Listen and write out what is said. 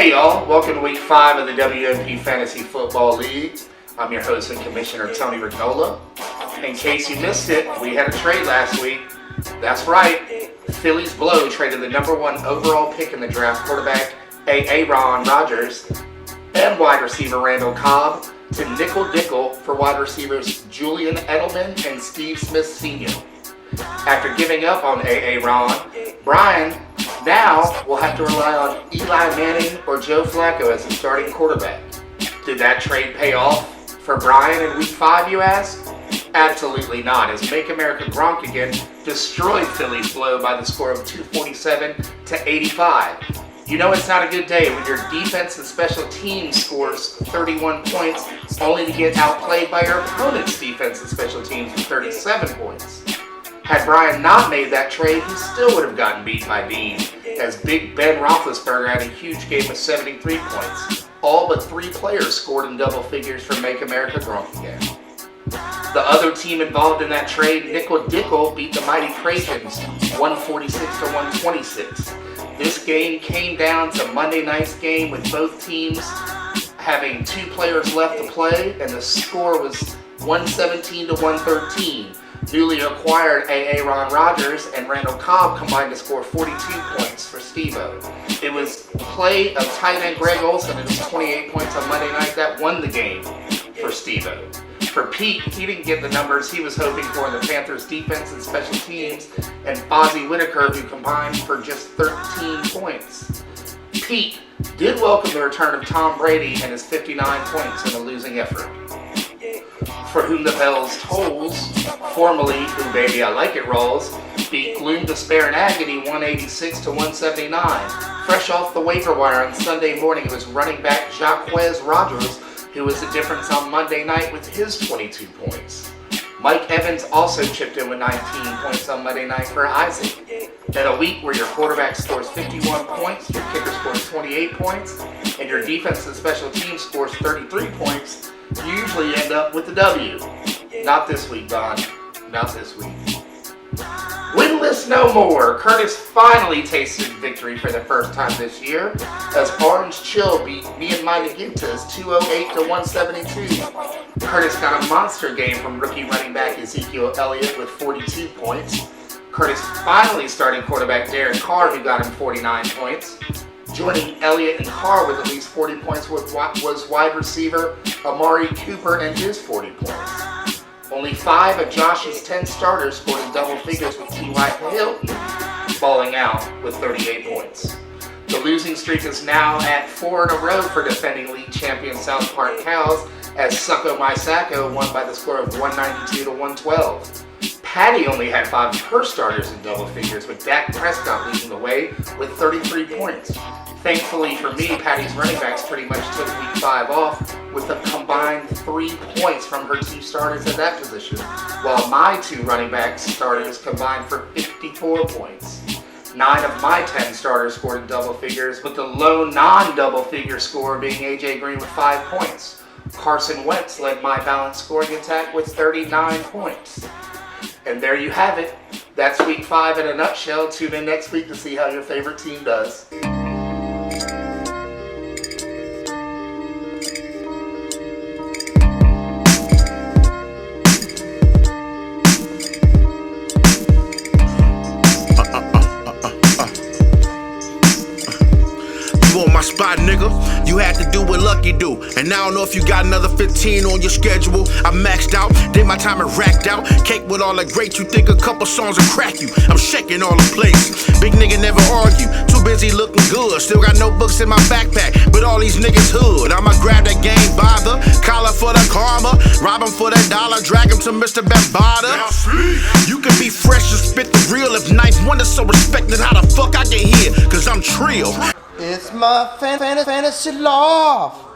Hey y'all, welcome to week 5 of the WNP Fantasy Football League. I'm your host and commissioner, Tony Rignola. In case you missed it, we had a trade last week. That's right, Phillies Blow traded the number 1 overall pick in the draft, quarterback Aaron Rodgers, and wide receiver Randall Cobb to nickel for wide receivers Julian Edelman and Steve Smith Sr. After giving up on Aaron, Brian now will have to rely on Eli Manning or Joe Flacco as the starting quarterback. Did that trade pay off for Brian in week 5, you ask? Absolutely not, as Make America Gronk again destroyed Phillies Blow by the score of 247 to 85. You know it's not a good day when your defense and special teams scores 31 points only to get outplayed by your opponent's defense and special teams with 37 points. Had Brian not made that trade, he still would have gotten beat by Dean, as Big Ben Roethlisberger had a huge game with 73 points. All but 3 players scored in double figures for Make America Gronk again. The other team involved in that trade, Nickel Dickle, beat the mighty Trojans 146 to 126. This game came down to Monday night's game with both teams having 2 players left to play, and the score was 117 to 113. Newly acquired Aaron Rodgers and Randall Cobb combined to score 42 points for Steve-O. It was play of tight end Greg Olsen and his 28 points on Monday night that won the game for Steve-O. For Pete, he didn't get the numbers he was hoping for in the Panthers' defense and special teams, and Fozzie Whitaker, who combined for just 13 points. Pete did welcome the return of Tom Brady and his 59 points in a losing effort. For Whom the Bells Tolls, formerly Who Baby I Like It Rolls, beat Gloom, Despair, and Agony 186 to 179. Fresh off the waiver wire on Sunday morning, it was running back Jaquez Rogers who was the difference on Monday night with his 22 points. Mike Evans also chipped in with 19 points on Monday night for Isaac. In a week where your quarterback scores 51 points, your kicker scores 28 points, and your defense and special teams scores 33 points, you usually end up with the W. Not this week, Don. Not this week. Winless no more. Curtis finally tasted victory for the first time this year as Orange Chill beat Me and My Nagintas 208 to 172. Curtis got a monster game from rookie running back Ezekiel Elliott with 42 points. Curtis finally starting quarterback Derek Carr, who got him 49 points. Joining Elliott and Carr with at least 40 points was wide receiver Amari Cooper and his 40 points. Only 5 of Josh's 10 starters scored in double figures, with T.Y. Hilton falling out with 38 points. The losing streak is now at 4 in a row for defending league champion South Park Cows, as Succo My Sacco won by the score of 192 to 112. Patty only had 5 of her starters in double figures, with Dak Prescott leading the way with 33 points. Thankfully for me, Patty's running backs pretty much took week 5 off with a combined 3 points from her 2 starters at that position, while my 2 running back starters combined for 54 points. 9 of my 10 starters scored in double figures, with the lone non-double figure scorer being A.J. Green with 5 points. Carson Wentz led my balanced scoring attack with 39 points. And there you have it. That's week 5 in a nutshell. Tune in next week to see how your favorite team does. Spot, nigga, you had to do what Lucky do, and I don't know if you got another 15 on your schedule. I maxed out, did my time and racked out. Cake with all the greats, you think a couple songs will crack you. I'm shaking all the place. Big nigga never argue, too busy looking good. Still got no books in my backpack, but all these niggas hood. I'ma grab that game by the collar for the karma, rob him for that dollar, drag him to Mr. Bambada. You can be fresh and spit the real. If Ninth Wonder so respected, how the fuck I get here? Cause I'm trill. It's my fantasy love.